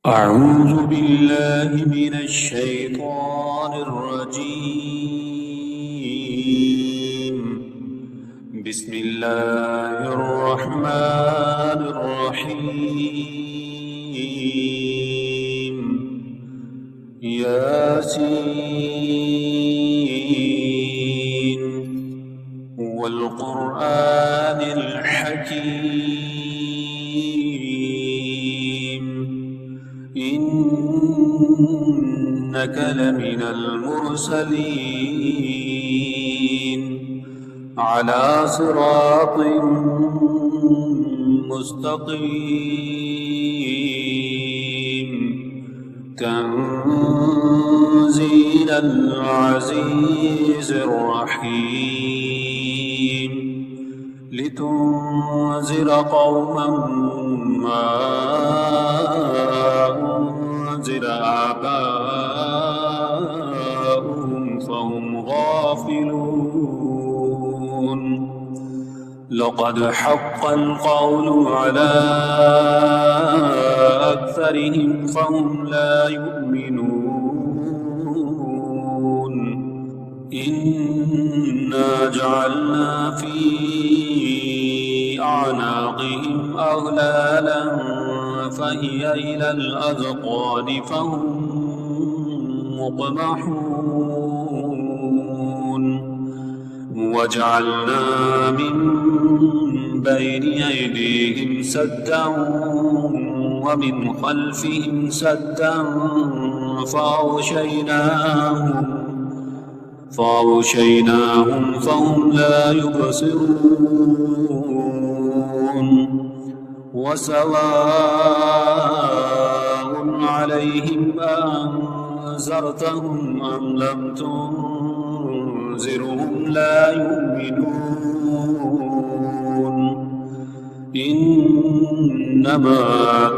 أعوذ بالله من الشيطان الرجيم. بسم الله الرحمن الرحيم. ياسين والقرآن الحكيم إنك لمن المرسلين على صراط مستقيم تنزيل العزيز الرحيم لتنذر قوما ما أنذر آباؤهم فهم غافلون لقد حق القول على أكثرهم فهم لا يؤمنون إنا جعلنا في أعناقهم أغلالا فهي إلى الأذقان فهم مقمحون وجعلنا من بين أيديهم سدا ومن خلفهم سدا فأغشيناهم فهم لا يبصرون وسواء عليهم أنذرتهم أم لم تنذرهم لا يؤمنون إنما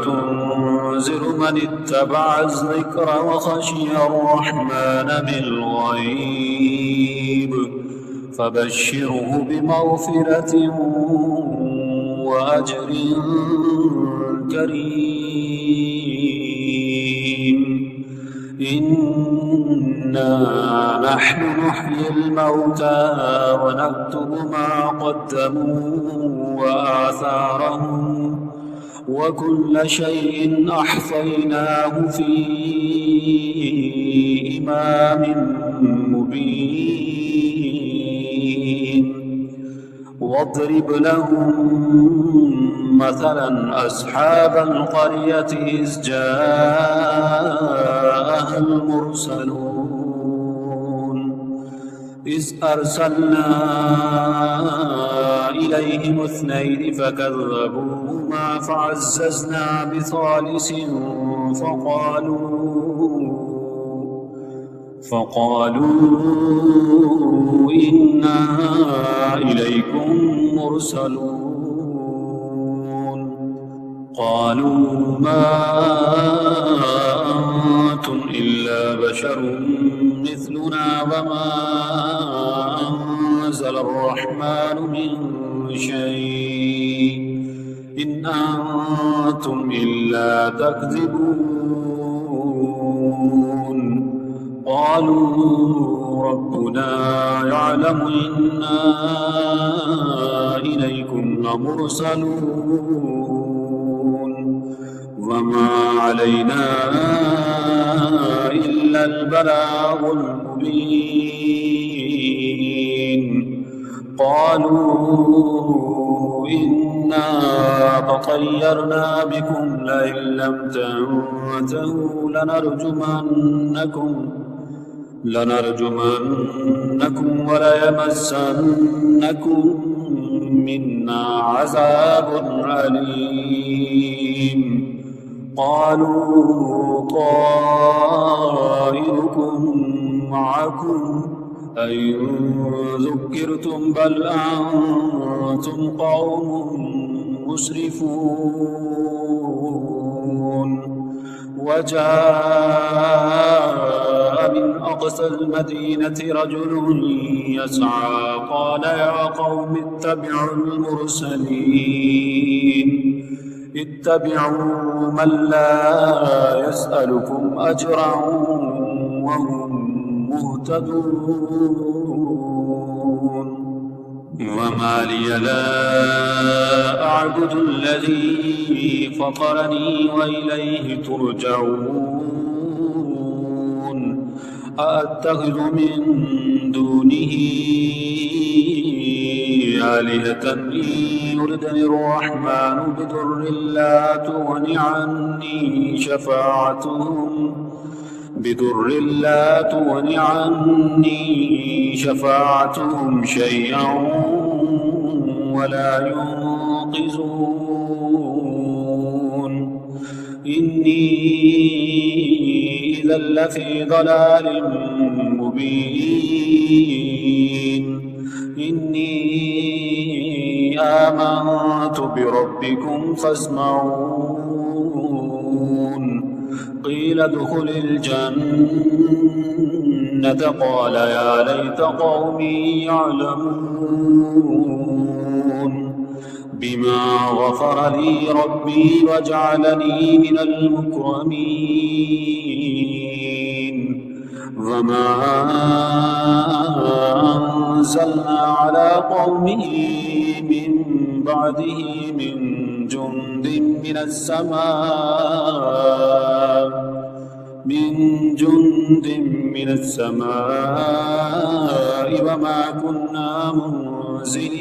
تنذر من اتبع الذكر وخشي الرحمن بالغيب فبشره بمغفرة وأجر كريم إنا نحن نحيي الموتى ونكتب ما قدموا وآثارهم وكل شيء أحصيناه في إمام مبين واضرب لهم مثلا أصحاب القرية إذ جاءها المرسلون إذ أرسلنا إليهم اثنين فكذبوهما فعززنا بثالث فقالوا إنا إليكم مرسلون قالوا ما أنتم إلا بشر مثلنا وما أنزل الرحمن من شيء إن أنتم إلا تكذبون قالوا ربنا يعلم إنا إليكم لمرسلون وما علينا إلا البلاغ المبين قالوا إنا تطيرنا بكم لئن لم تنتهوا لنرجمنكم وليمسنكم منا عذاب أليم قالوا طائركم معكم أئن ذكرتم بل أنتم قوم مسرفون وجاء من أقصى المدينة رجل يسعى قال يا قوم اتبعوا المرسلين اتبعوا من لا أسألكم أجرا وهم مهتدون وما لي لا أعبد الذي فطرني وإليه ترجعون أأتخذ من دونه آلهة إن يردني الرحمن بضر لا تغن عني شفاعتهم شيئا ولا ينقذون إني إذا لفي ضلال مبين إني آمنت بربكم فاسمعون قيل ادخل الجنة قال يا ليت قومي يعلمون بما غفر لي ربي وجعلني من المكرمين وما أنزلنا على قومه من بعده من جند من السماء وما كنا منزلين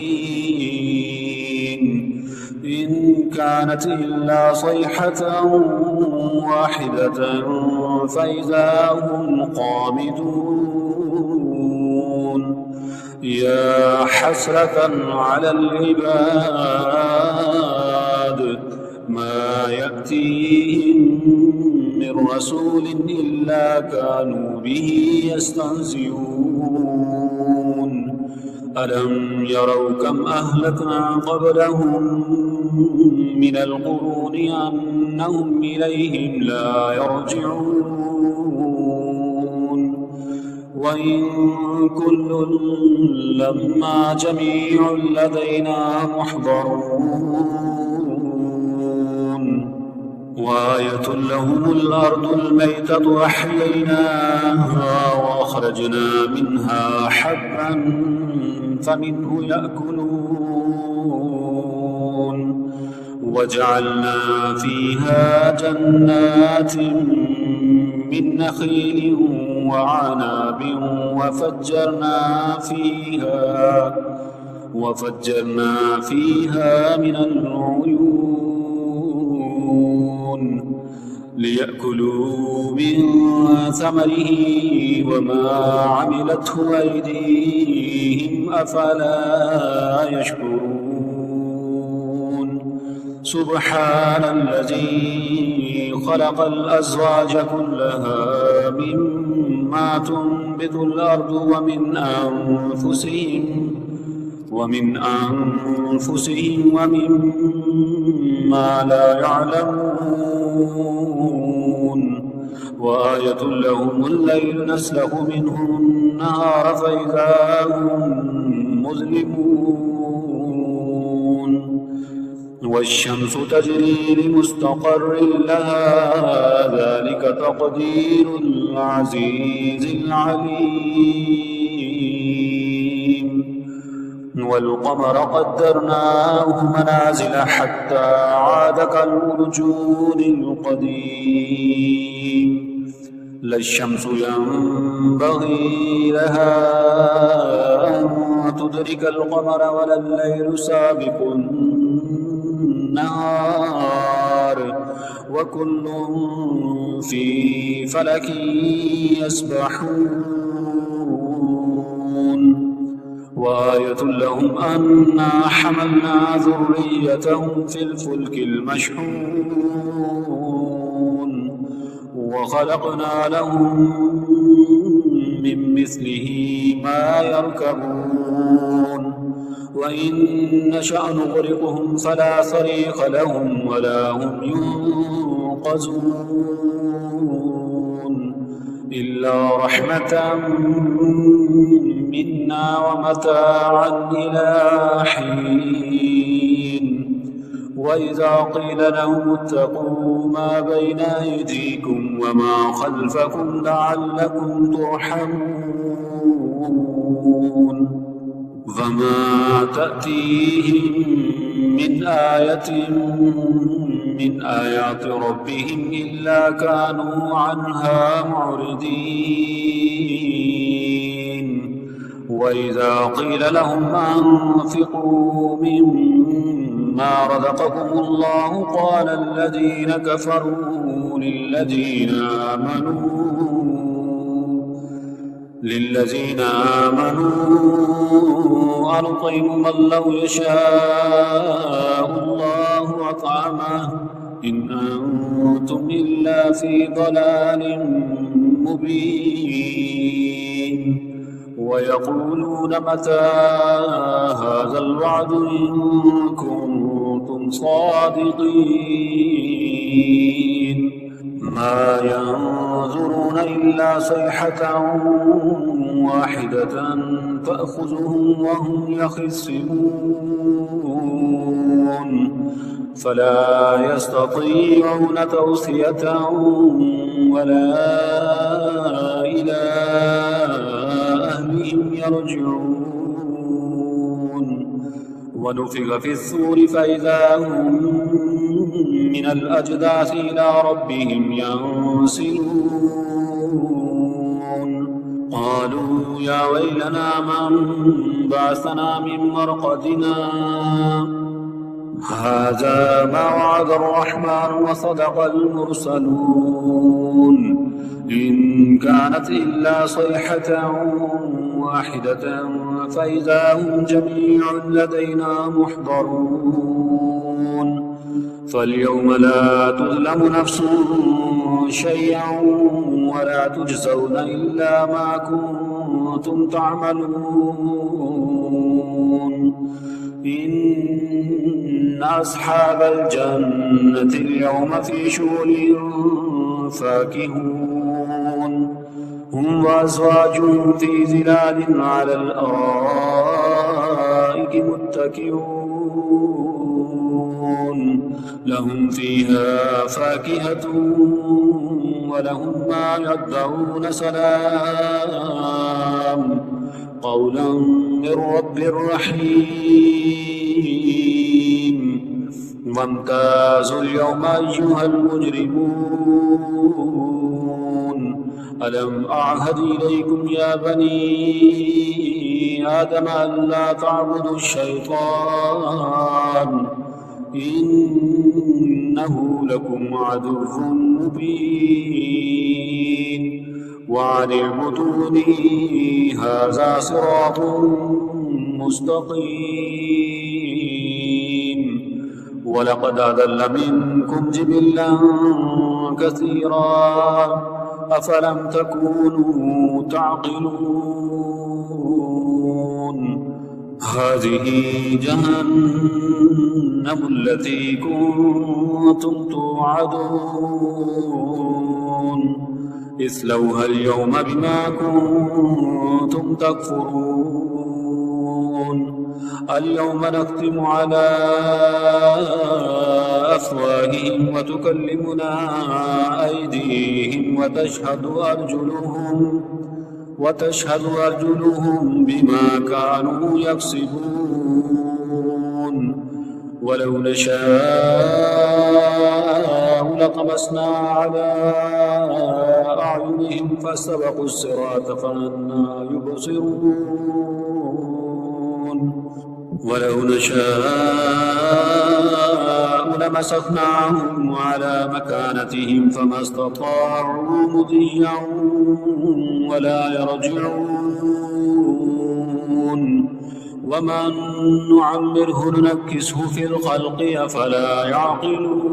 إن كانت إلا صيحة واحدة فإذا هم قامدون يا حسرة على العباد ما يأتيهم من رسول إلا كانوا به يستهزئون ألم يروا كم أهلكنا قبلهم من القرون أنهم إليهم لا يرجعون وإن كل لما جميع لدينا محضرون وآية لهم الأرض الميتة أحييناها وأخرجنا منها حبا فمنه يأكلون وجعلنا فيها جنات من نخيل وعناب وفجرنا فيها من العيون ليأكلوا من ثمره وما عملته أيديهم أفلا يشكرون سبحان الذي خلق الأزواج كلها مما تنبت الأرض ومن أنفسهم ومما لا يعلمون وآية لهم الليل نسلخ منه النهار فإذا هم مظلمون والشمس تجري لمستقر لها ذلك تقدير العزيز العليم والقمر قدرناه منازل حتى عاد كالأرجون القديم لا الشمس ينبغي لها أن تدرك القمر ولا الليل سابق النهار وكل في فلك يسبحون وآية لهم أنا حملنا ذريتهم في الفلك المشحون وخلقنا لهم من مثله ما يركبون وإن نشأ نغرقهم فلا صريخ لهم ولا هم ينقذون إلا رحمة منا ومتاعا إلى حين وإذا قيل لهم اتقوا ما بين أيديكم وما خلفكم لعلكم ترحمون فما تأتيهم من آية من آيات ربهم إلا كانوا عنها معرضين وإذا قيل لهم أنفقوا مما رزقكم الله قال الذين كفروا للذين آمنوا أنطعم من لو يشاء الله أطعمه إن أنتم إلا في ضلال مبين ويقولون متى هذا الوعد إن كنتم صادقين ما ينظرون إلا صيحة واحدة تأخذهم وهم يخصمون فلا يستطيعون توصية ولا إلى أهلهم يرجعون ونفخ في الصور فإذا هم من الأجداث إلى ربهم ينسلون قالوا يا ويلنا من بعثنا من مرقدنا هذا ما وعد الرحمن وصدق المرسلون إن كانت إلا صيحة واحدة فإذا هم جميع لدينا محضرون فاليوم لا تظلم نفس شيئا ولا تجزون إلا ما كنتم تعملون إن أصحاب الجنة اليوم في شغل فاكهون هم وأزواجهم في ظلال على الأرائك متكئون لهم فيها فاكهة ولهم ما يدعون سلام قولا من رب رحيم وامتازوا اليوم أيها المجرمون ألم أعهد إليكم يا بني آدم ألا تعبدوا الشيطان إنه لكم عدو مبين وأن اعبدوني هذا صراط مستقيم ولقد أضل منكم جبلا كثيرا أفلم تكونوا تعقلون هذه جهنم التي كنتم توعدون اصلوها اليوم بما كنتم تكفرون اليوم نختم على أفواههم وتكلمنا أيديهم وتشهد أرجلهم بما كانوا يكسبون ولو نشاء لطمسنا على أعينهم فاستبقوا الصراط فأنى يبصرون ولو نشاء لمسخناهم على مكانتهم فما استطاعوا مضيا ولا يرجعون ومن نعمره ننكسه في الخلق أفلا يعقلون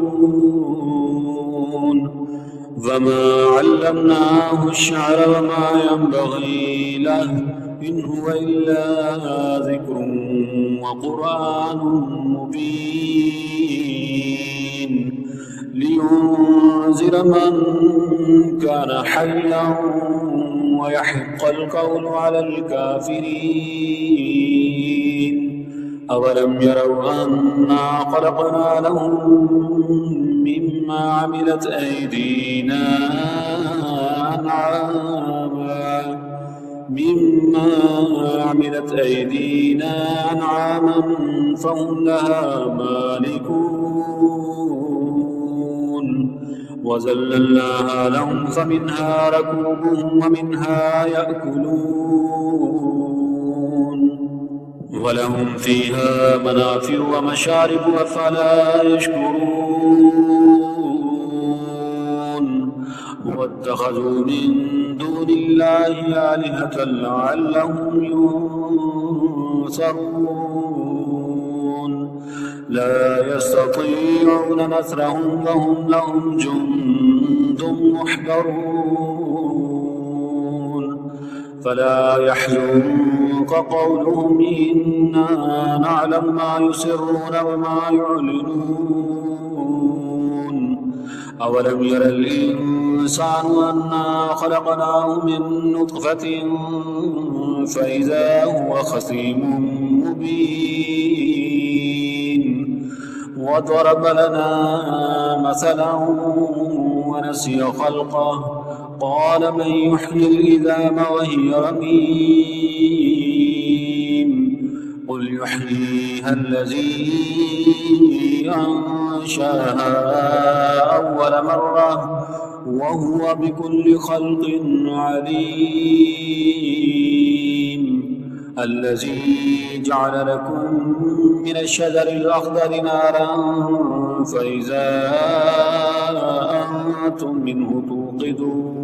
وما علمناه الشعر وما ينبغي له إن هو إلا ذكر وقرآن مبين لينذر من كان حيا ويحق القول على الكافرين أولم يروا أنا خلقنا لهم مما عملت أيدينا أنعاما فهم لها مالكون وذللناها لهم فمنها ركوبهم ومنها يأكلون ولهم فيها منافع ومشارب أفلا يشكرون واتخذوا من دون الله آلهة لعلهم ينصرون لا يستطيعون نصرهم وهم لهم جند محضرون فلا يحزنك قولهم إنا نعلم ما يسرون وما يعلنون أولم ير الإنسان أنا خلقناه من نطفة فإذا هو خصيم مبين وضرب لنا مثلا ونسي خلقه قال من يحيي العظام وهي رميم قل يحييها الذي أنشاها أول مرة وهو بكل خلق عليم الذي جعل لكم من الشجر الأخضر نارا فإذا أنتم منه توقدون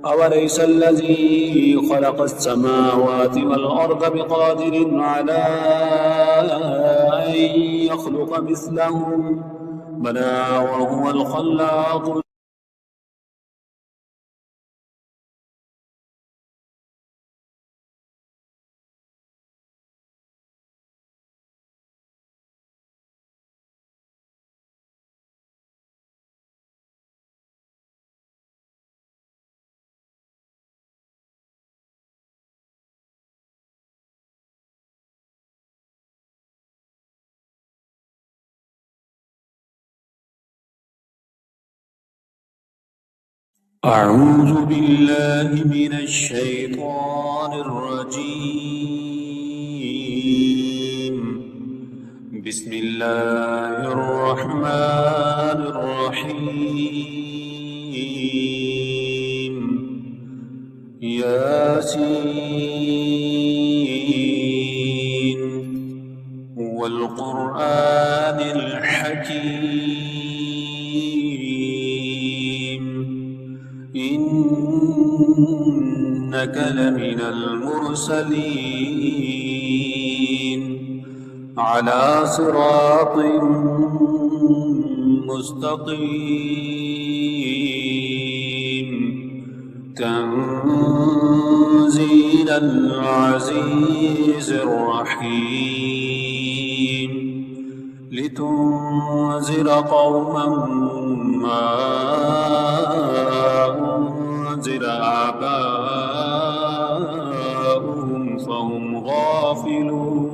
أوليس الذي خلق السماوات والأرض بقادر على أن يخلق مثلهم بلى وهو الخلاق أعوذ بالله من الشيطان الرجيم بسم الله الرحمن الرحيم ياسين والقرآن الحكيم إنك لمن المرسلين على صراط مستقيم تنزيل العزيز الرحيم لتنذر قوما ما أنذر آباؤهم فهم غافلون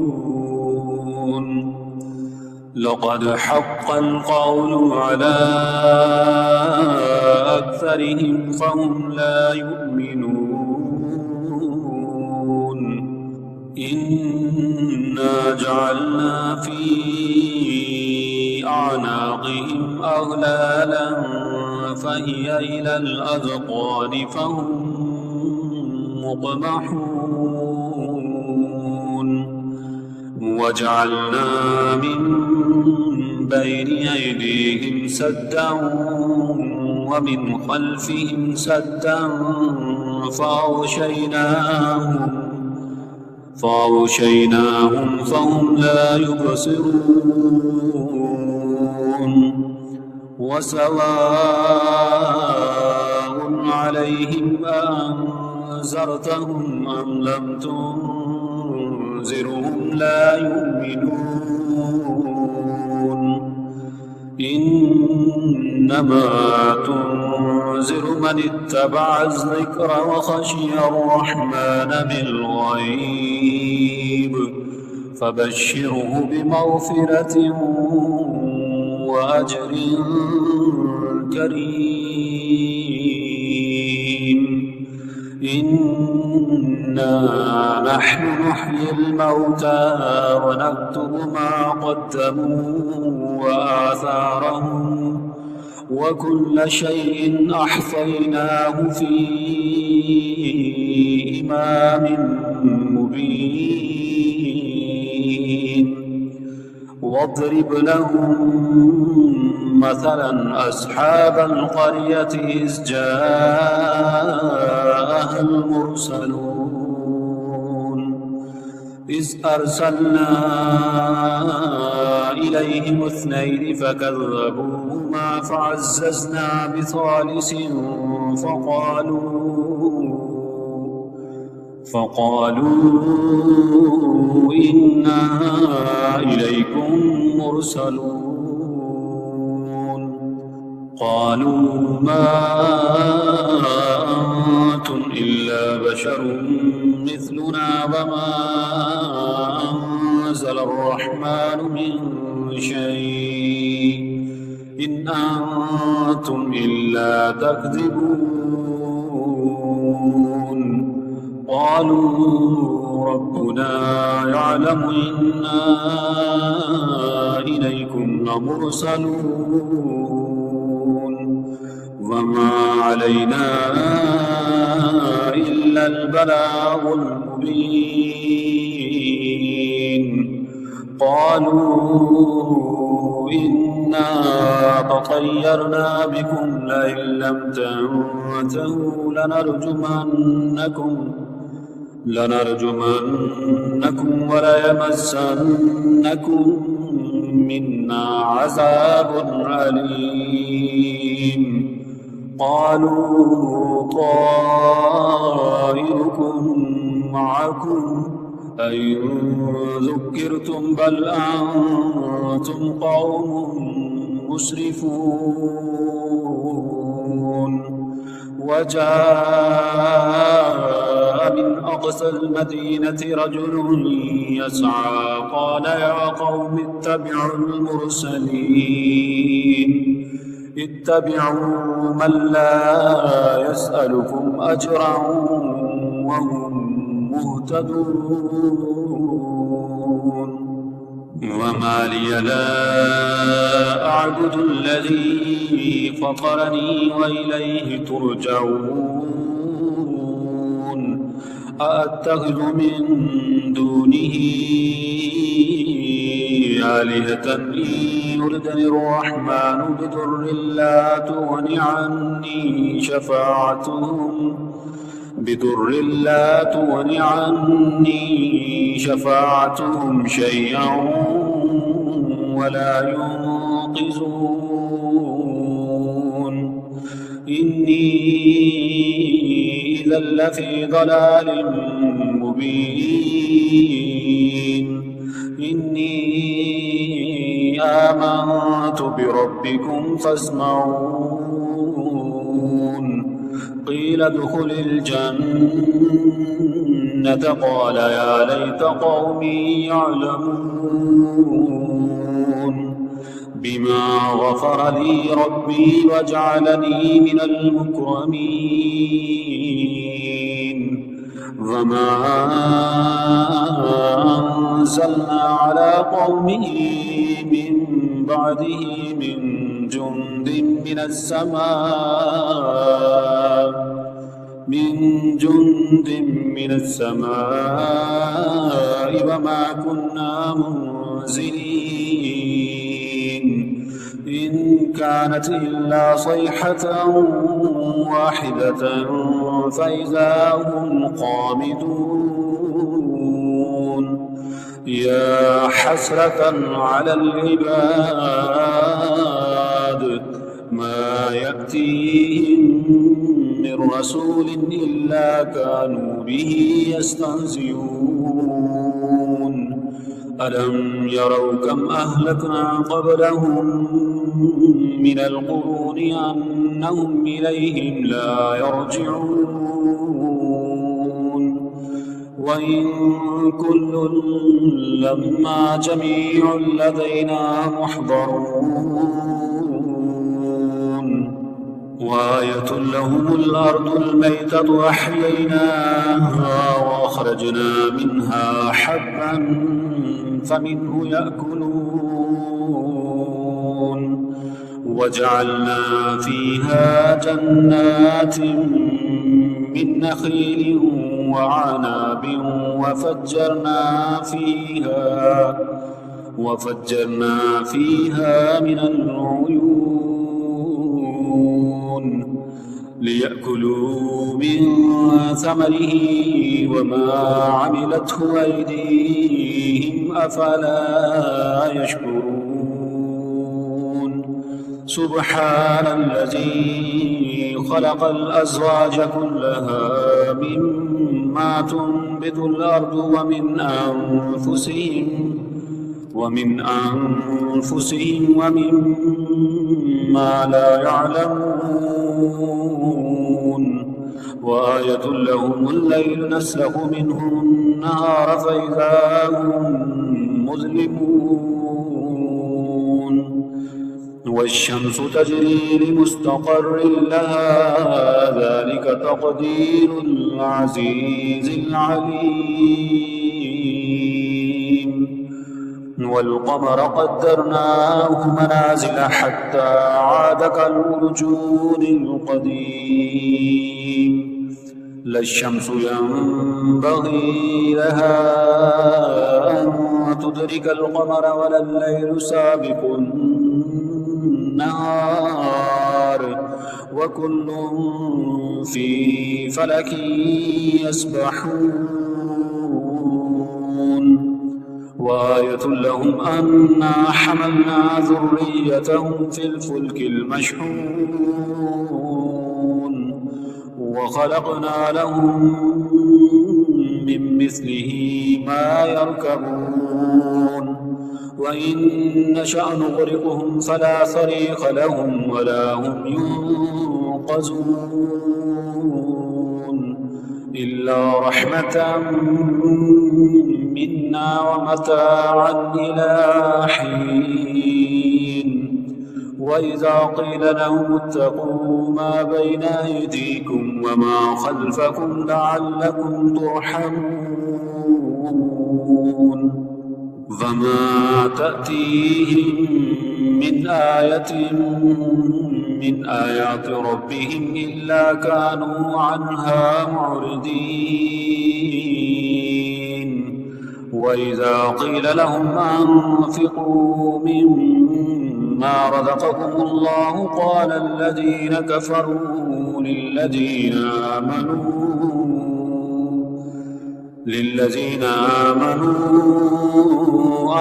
لقد حق القول على أكثرهم فهم لا يؤمنون إنا جعلنا في أعناقهم أغلالا فهي إلى الأذقان فهم مقمحون وجعلنا من بين أيديهم سدا ومن خلفهم سدا فأغشيناهم فهم لا يبصرون وسواء عليهم أنذرتهم أم لم تنذرهم لا يؤمنون إنما تنذر من اتبع الذكر وخشي الرحمن بالغيب فبشره بمغفرة وأجر كريم. إنا نحن نحيي الموتى ونكتب ما قدموا وآثارهم وكل شيء أحصيناه في إمام مبين. واضرب لهم مثلا أصحاب القرية إذ جاءها المرسلون إذ أرسلنا إليهم 2 فكذبوهما فعززنا بثالث فقالوا إنا إليكم مرسلون. قالوا ما أنتم إلا بشر مثلنا وما أنزل الرحمن من شيء إن أنتم إلا تكذبون. قالوا ربنا يعلم إنا إليكم لمرسلون وما علينا إلا البلاغ المبين. قالوا إنا تطيرنا بكم لئن لم تنتهوا لنرجمنكم وليمسنكم منا عذاب أليم. قالوا طائركم معكم أئن ذكرتم بل أنتم قوم مسرفون. وجاء من أقصى المدينة رجل يسعى قال يا قوم اتبعوا المرسلين اتبعوا من لا يسألكم أجرا وهم مهتدون. وما لي لا أعبد الذي فطرني وإليه ترجعون. أأتخذ من دونه آلهة إن يردني الرحمن بضر لا تغن عني شفاعتهم شيئا ولا ينقذون. إني إذا لفي ضلال مبين. إني آمنت بربكم فاسمعون. قيل ادخل الجنة قال يا ليت قومي يعلمون بما غفر لي ربي وجعلني من المكرمين. وما أنزلنا على قومه من بعده من جند من السماء وما كنا منزلين. إن كانت إلا صيحة واحدة فإذا هم قامدون. يا حسرة على العباد ما يأتيهم من رسول إلا كانوا به يستهزئون. ألم يروا كم أهلكنا قبلهم من القرون أنهم إليهم لا يرجعون. وإن كل لما جميع لدينا محضرون وآية لهم الأرض الميتة أحييناها وأخرجنا منها حبا فمنه يأكلون وجعلنا فيها جنات من نخيل وعناب وفجرنا فيها من العيون ليأكلوا من ثمره وما عملته أيديهم أفلا يشكرون سبحان الذي خلق الأزواج كلها مما تنبت الأرض ومن أنفسهم ومما لا يعلمون وآية لهم الليل نسلخ منه النهار فإذا هم مظلمون والشمس تجري لمستقر لها ذلك تقدير العزيز العليم والقمر قدرناه منازل حتى عاد كالعرجون القديم لا الشمس ينبغي لها أن تدرك القمر ولا الليل سابق النهار وكل في فلك يسبحون وآية لهم أنا حملنا ذريتهم في الفلك المشحون وخلقنا لهم من مثله ما يركبون وإن نشأ نغرقهم فلا صريخ لهم ولا هم ينقذون إلا رحمة منا ومتاعا إلى حين وإذا قيل لهم اتقوا ما بين أيديكم وما خلفكم لعلكم ترحمون فما تأتيهم من آية من آيات ربهم إلا كانوا عنها معرضين وإذا قيل لهم أنفقوا مما رزقكم الله قال الذين كفروا للذين آمنوا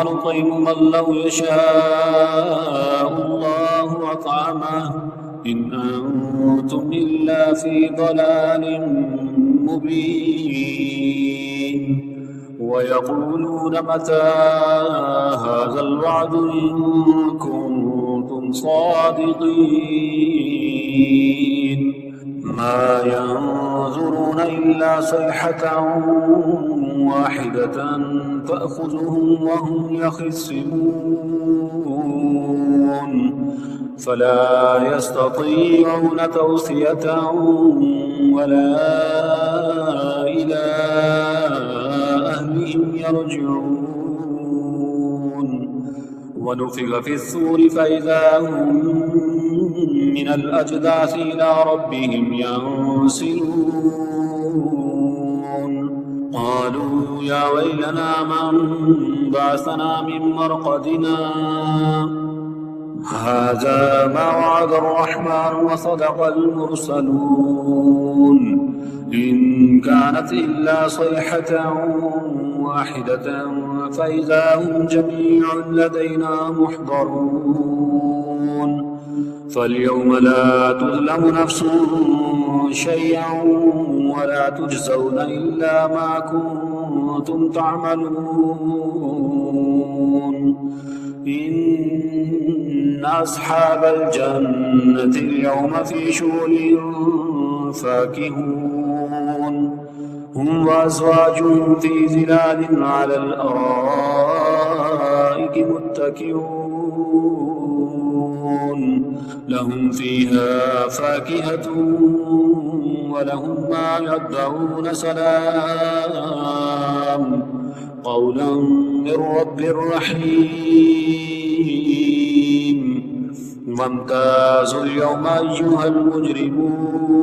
أنطعم من لو يشاء الله أطعمه إن أنتم إلا في ضلال مبين ويقولون متى هذا الوعد إن كنتم صادقين ما ينظرون إلا صيحة واحدة تأخذهم وهم يخصمون فلا يستطيعون توصية ولا إلى أهلهم يرجعون ونفخ في الصور فإذا هم من الأجداث إلى ربهم ينسلون قالوا يا ويلنا من بعثنا من مرقدنا هذا ما وعد الرحمن وصدق المرسلون إن كانت إلا صيحة واحدة فإذا هم جميع لدينا محضرون فاليوم لا تظلم نفس شيئا ولا تجزون إلا ما كنتم تعملون إن أصحاب الجنة اليوم في شغل فاكهون هم وأزواجهم في ظلال على الأرائك متكئون لهم فيها فاكهة ولهم ما يدعون سلام قولا من رب رحيم وامتازوا اليوم أيها المجرمون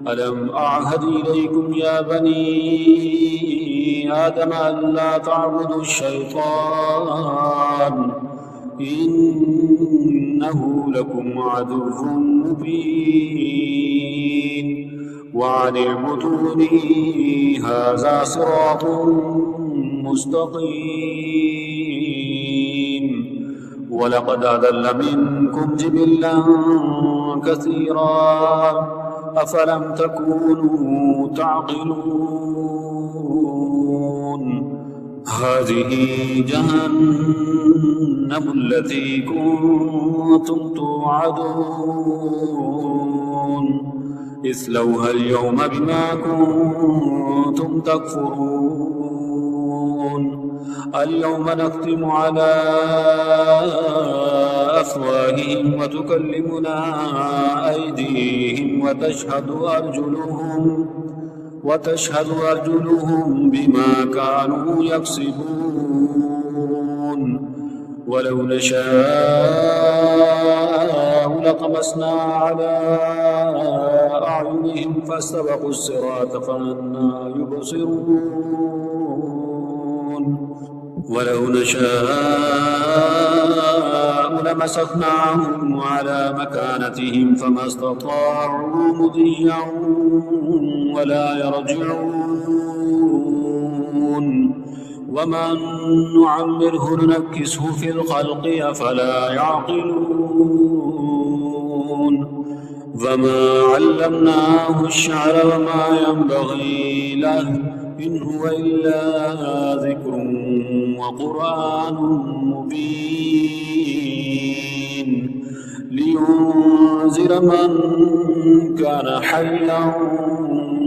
ألم أعهد إليكم يا بني آدم ألا تعبدوا الشيطان إنه لكم عدو مبين وأن اعبدوني هذا صراط مستقيم ولقد أضل منكم جبلا كثيرا أفلم تكونوا تعقلون هذه جهنم التي كنتم توعدون اصلوها اليوم بما كنتم تكفرون اليوم نختم على أفواههم وتكلمنا أيديهم وتشهد أرجلهم بما كانوا يكسبون ولو نشاء لطمسنا على أعينهم فاستبقوا الصراط فأنى يبصرون ولو نشاء لمسخناهم على مكانتهم فما استطاعوا مضيا ولا يرجعون ومن نعمره ننكسه في الخلق أفلا يعقلون وما علمناه الشعر وما ينبغي له إن هو إلا ذكر وقرآن مبين لينذر من كان حيا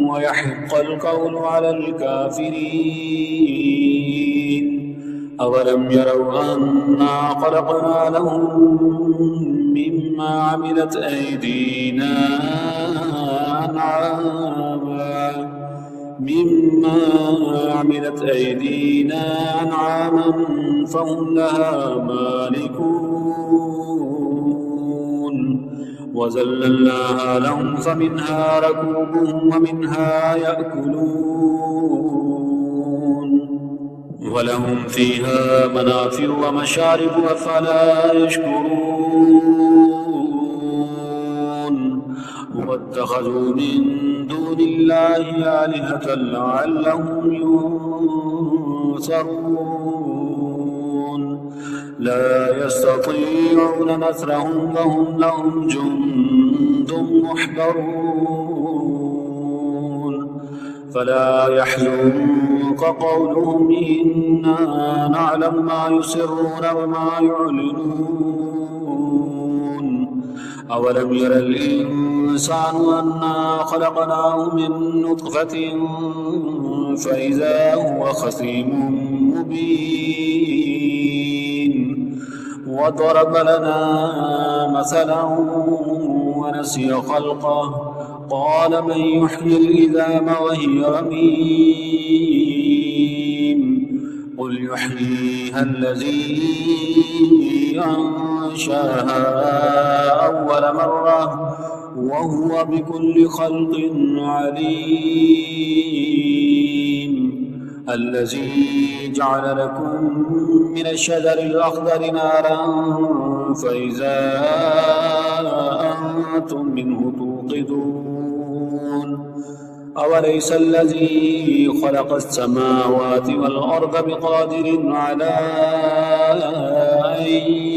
ويحق القول على الكافرين أولم يروا أنا خلقنا لهم مما عملت أيدينا أنعاما فهم لها مالكون وذللناها لهم فمنها ركوبهم ومنها يأكلون ولهم فيها منافع ومشارب أفلا يشكرون واتخذوا من دون الله آلهة لعلهم ينصرون لا يستطيعون نصرهم وهم لهم جند محضرون فلا يحزنك قولهم إنا نعلم ما يسرون وما يعلنون أولم ير الإنسان أنا خلقناه من نطفة فإذا هو خصيم مبين وضرب لنا مثلا ونسي خلقه قال من يحيي العظام وهي رميم قل يحييها الذي أنشاها أول مرة وهو بكل خلق عليم الذي جعل لكم من الشجر الأخضر نارا فإذا أنتم منه توقدون أوليس الذي خلق السماوات والأرض بقادر على أن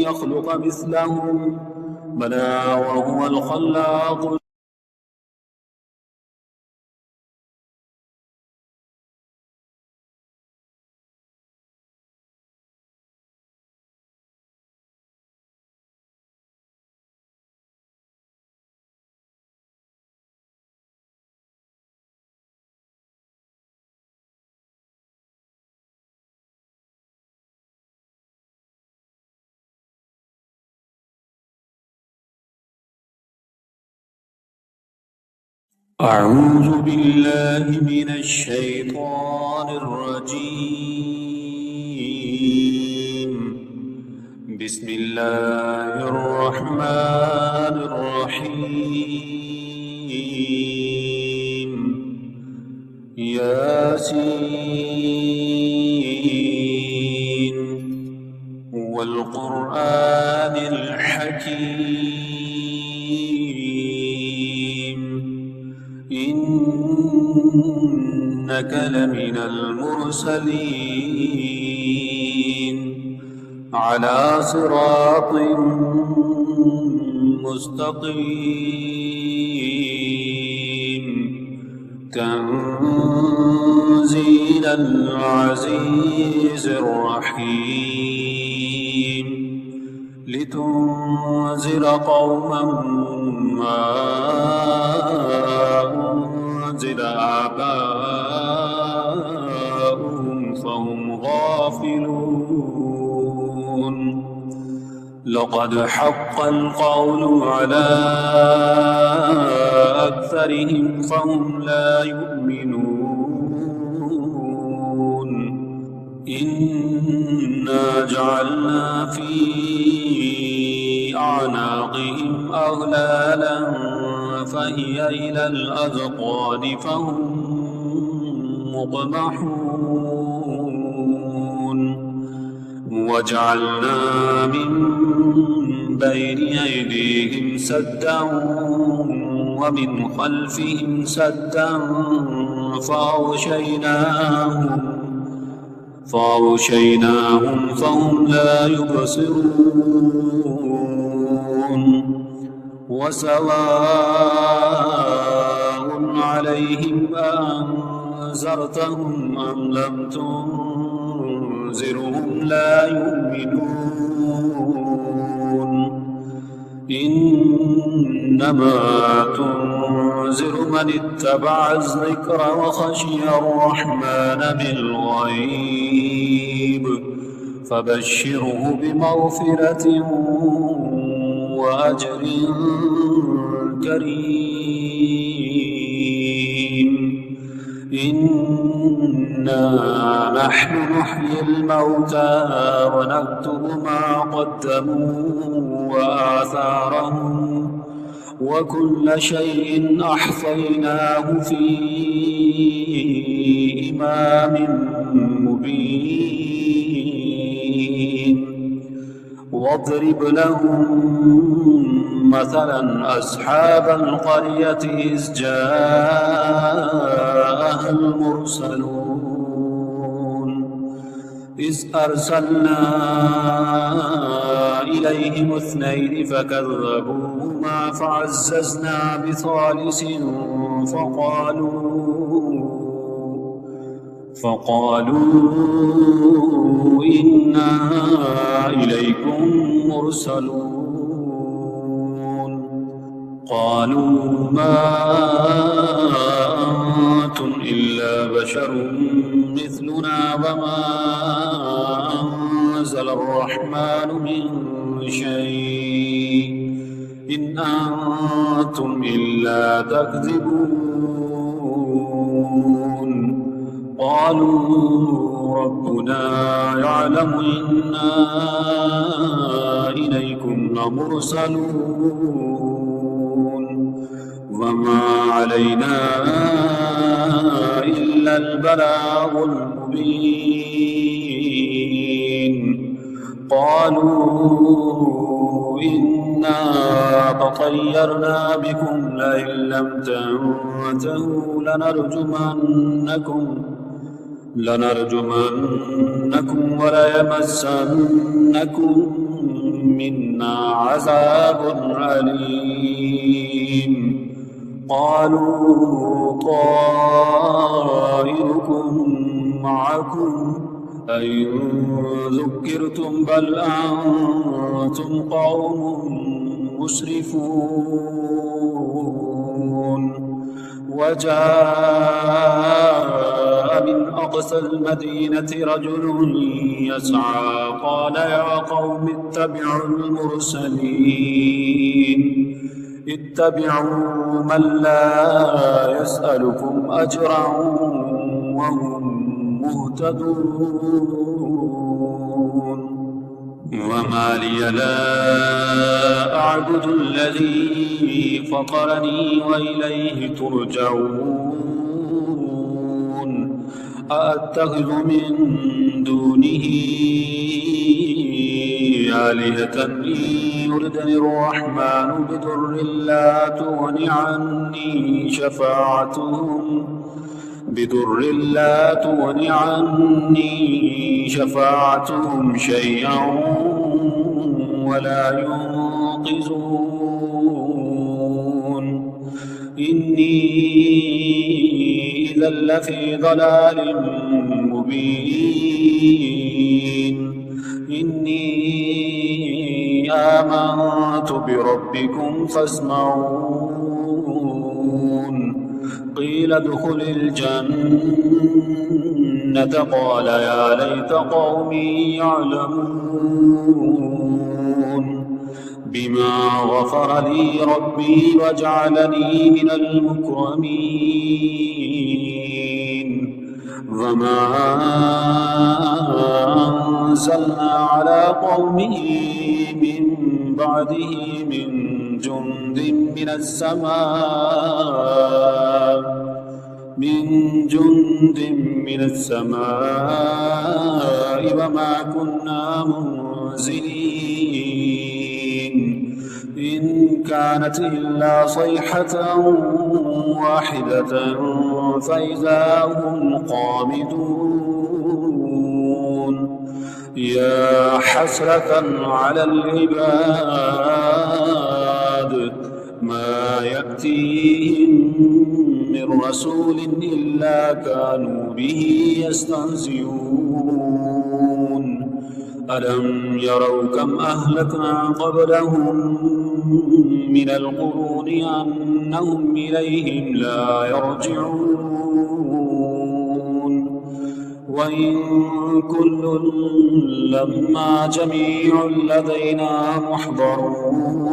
يخلق مثلهم بلى وهو الخلاق أعوذ بالله من الشيطان الرجيم. بسم الله الرحمن الرحيم. ياسين والقرآن الحكيم إنك لمن المرسلين على صراط مستقيم تنزيل العزيز الرحيم لتنذر قوما ما أنزل آباؤهم فهم غافلون لقد حق القول على أكثرهم فهم لا يؤمنون إنا جعلنا في أعناقهم أغلالا فهي إلى الأذقان فهم مقمحون وجعلنا من بين أيديهم سدا ومن خلفهم سدا فأغشيناهم فهم لا يبصرون وسواء عليهم أنذرتهم أم لم تنذرهم لا يؤمنون إنما تنذر من اتبع الذكر وخشي الرحمن بالغيب فبشره بمغفرة وأجر كريم إنا نحن نحيي الموتى ونكتب ما قدموا وآثارهم وكل شيء أحصيناه في إمام مبين واضرب لهم مثلا أصحاب القرية إذ جاءها المرسلون إذ أرسلنا إليهم اثنين فكذبوهما فعززنا بثالث فقالوا إنا إليكم مرسلون قالوا ما أنتم إلا بشر مثلنا وما أنزل الرحمن من شيء إن أنتم إلا تكذبون قالوا ربنا يعلم إنا إليكم لمرسلون وما علينا إلا البلاغ المبين قالوا إنا تطيرنا بكم لئن لم تنتهوا لنرجمنكم وليمسنكم منا عذاب أليم قالوا طائركم معكم أئن ذكرتم بل أنتم قوم مسرفون وجاء من أقصى المدينة رجل يسعى قال يا قوم اتبعوا المرسلين اتبعوا من لا يسألكم أجرا وهم مهتدون وما لي لا أعبد الذي فطرني وإليه ترجعون أأتخذ من دونه آلهة إن يردني الرحمن بضر لا تغن عني شفاعتهم شيئا ولا ينقذون إني إذا لفي ضلال مبين إني آمنت بربكم فاسمعون قيل ادخل الجنة قال يا ليت قومي يعلمون بما غفر لي ربي وجعلني من المكرمين وما أنزلنا على قومه من بعده من جند من السماء وما كنا منزلين إن كانت إلا صيحة واحدة فإذا هم قامدون يا حسرة على العباد ما يأتيهم من رسول إلا كانوا به يستهزئون ألم يروا كم أهلكنا قبلهم من القرون أنهم إليهم لا يرجعون وإن كل لما جميع لدينا محضرون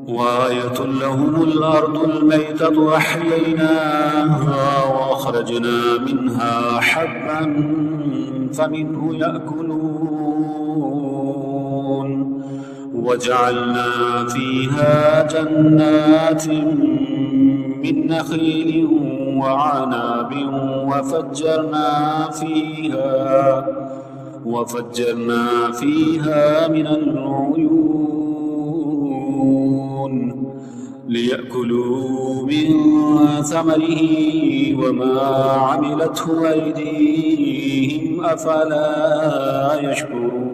وآية لهم الأرض الميتة أحييناها وأخرجنا منها حبا فمنه يأكلون وجعلنا فيها جنات من نخيل وعناب وفجرنا فيها من العيون ليأكلوا من ثمره وما عملته أيديهم أفلا يشكرون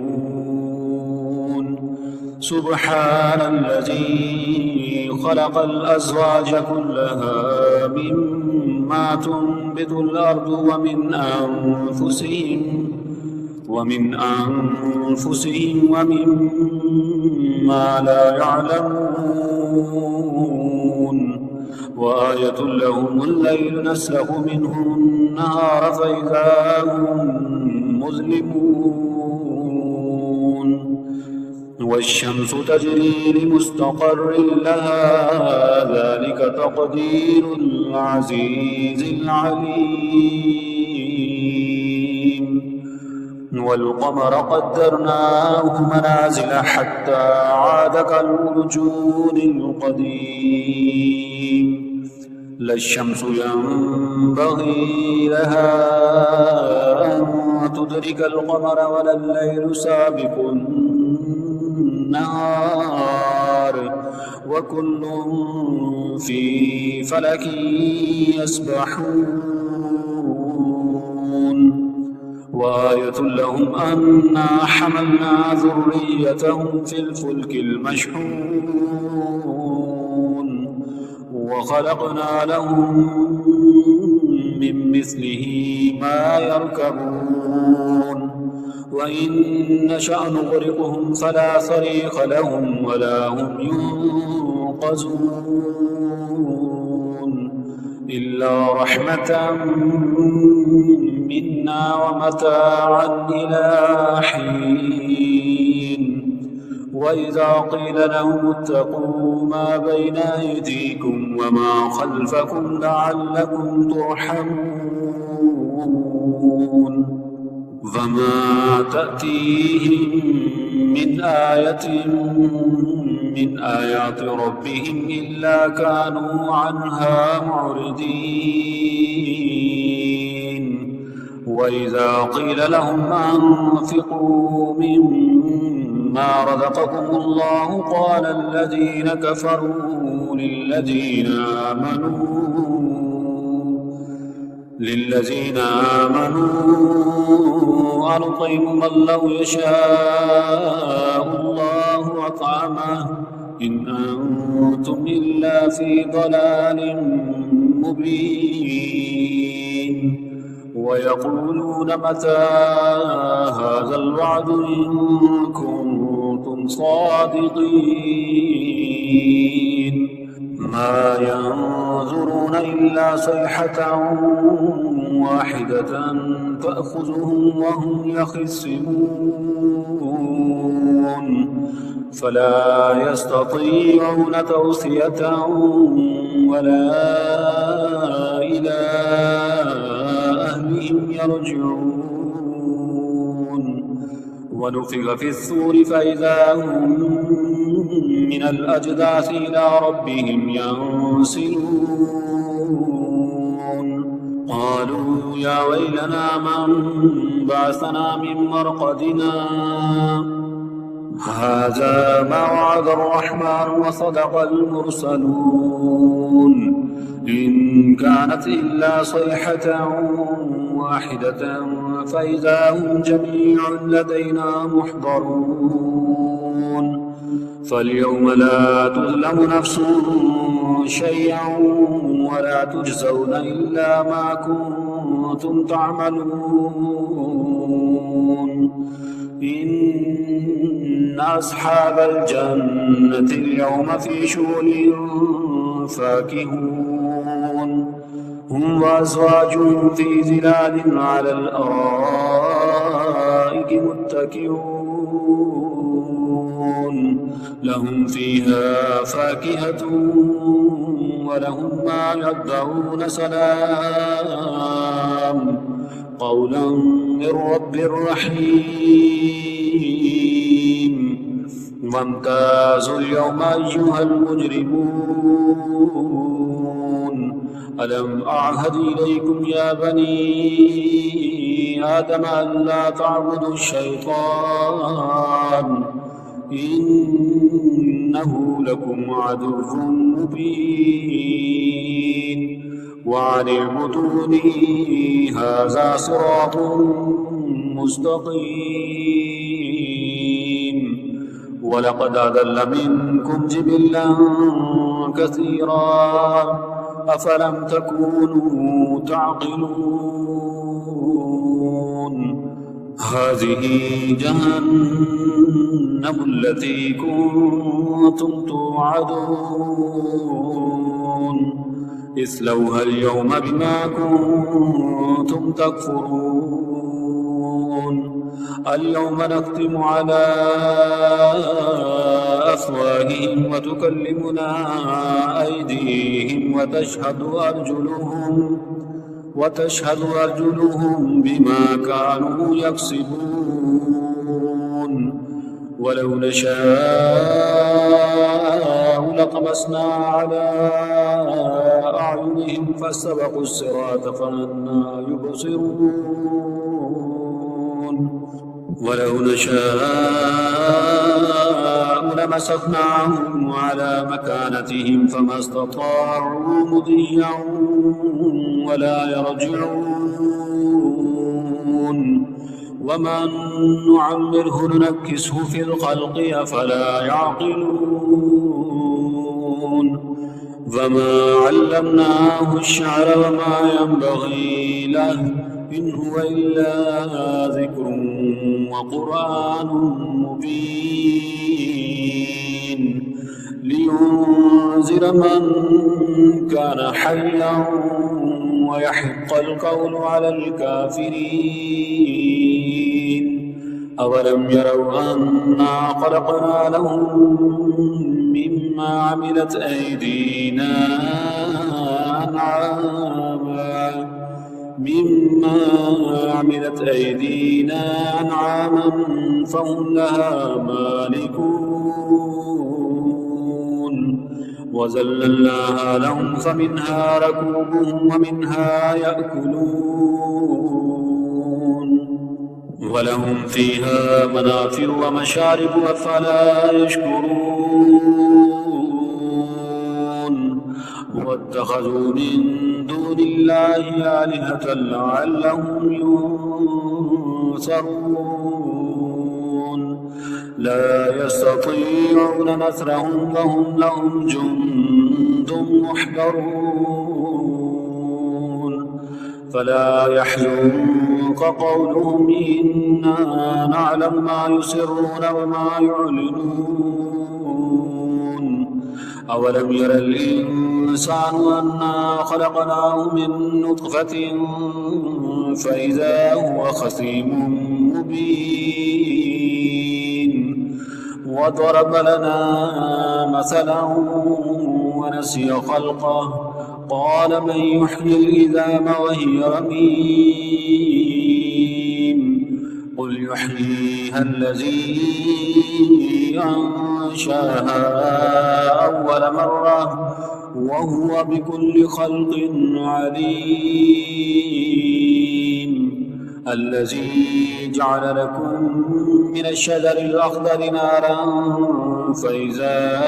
سبحان الذي خلق الأزواج كلها مما تنبت الأرض ومن أنفسهم ومما لا يعلمون وآية لهم الليل نسلخ منه النهار فإذا هم مظلمون والشمس تجري لمستقر لها ذلك تقدير العزيز العليم والقمر قدرناه منازل حتى عاد كالعرجون القديم لا الشمس ينبغي لها أن تدرك القمر ولا الليل سابق النهار وكل في فلك يسبحون وآية لهم أنا حملنا ذريتهم في الفلك المشحون وخلقنا لهم من مثله ما يركبون وإن نشأ نغرقهم فلا صريخ لهم ولا هم ينقذون إلا رحمة منا ومتاعا إلى حين وإذا قيل لهم اتقوا ما بين أيديكم وما خلفكم لعلكم ترحمون وما تأتيهم من آية من آيات ربهم إلا كانوا عنها معرضين وإذا قيل لهم أنفقوا مما رزقكم الله قال الذين كفروا للذين آمنوا أنطعم من لو يشاء الله أطعمه إن أنتم إلا في ضلال مبين ويقولون متى هذا الوعد إن كنتم صادقين ما ينظرون إلا صيحة واحدة تأخذهم وهم يخصمون فلا يستطيعون توصية ولا إلى أهلهم يرجعون ونفخ في الصور فإذا هم من الأجداث إلى ربهم ينسلون قالوا يا ويلنا من بعثنا من مرقدنا هذا ما وعد الرحمن وصدق المرسلون إن كانت إلا صيحة واحدة فإذا هم جميع لدينا محضرون فاليوم لا تظلم نفس شيئا ولا تجزون إلا ما كنتم تعملون إن أصحاب الجنة اليوم في شغل فاكهون هم وأزواجهم في ظلال على الأرائك متكئون لهم فيها فاكهة ولهم ما يدعون سلام قولا من رب رحيم وامتازوا اليوم أيها المجرمون ألم أعهد إليكم يا بني آدم ألا تعبدوا الشيطان إنه لكم عدو مبين وأن اعبدوني هذا صراط مستقيم ولقد أضل منكم جبلا كثيرا أفلم تكونوا تعقلون هذه جهنم التي كنتم توعدون اصلوها اليوم بما كنتم تكفرون اليوم نختم على أفواههم وتكلمنا أيديهم وتشهد أرجلهم بما كانوا يكسبون ولو نشاء لطمسنا على أعينهم فاستبقوا الصراط فأنى يبصرون ولو نشاء لمسخناهم على مكانتهم فما استطاعوا مضيا ولا يرجعون ومن نعمره ننكسه في الخلق أفلا يعقلون وما علمناه الشعر وما ينبغي له إن هو إلا ذكر وقرآن مبين لينذر من كان حيا ويحق القول على الكافرين أولم يروا أنا خلقنا لهم مما عملت أيدينا أنعاما فهم لها مالكون وذللناها لهم فمنها ركوبهم ومنها يأكلون ولهم فيها منافع ومشارب أفلا يشكرون واتخذوا من دون الله آلهة لعلهم ينصرون لا يستطيعون نصرهم وهم لهم جند محضرون فلا يحزنك قولهم إنا نعلم ما يسرون وما يعلنون أولم ير الإنسان أنا خلقناه من نطفة فإذا هو خصيم مبين وضرب لنا مثلا ونسي خلقه قال من يحيي العظام وهي رميم قل يحييها الذي أنشاها أول مرة وهو بكل خلق عليم الذي جعل لكم من الشجر الأخضر نارا فإذا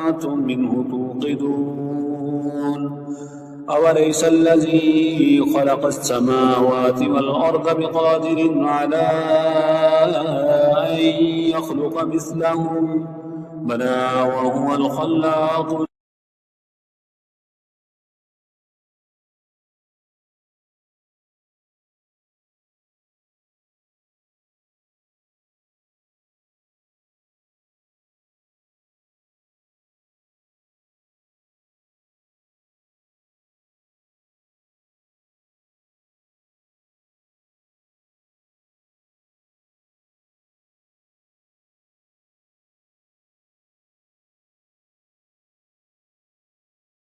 أنتم منه توقدون أوليس الذي خلق السماوات والأرض بقادر على أن يخلق مثلهم بلى وهو الخلاق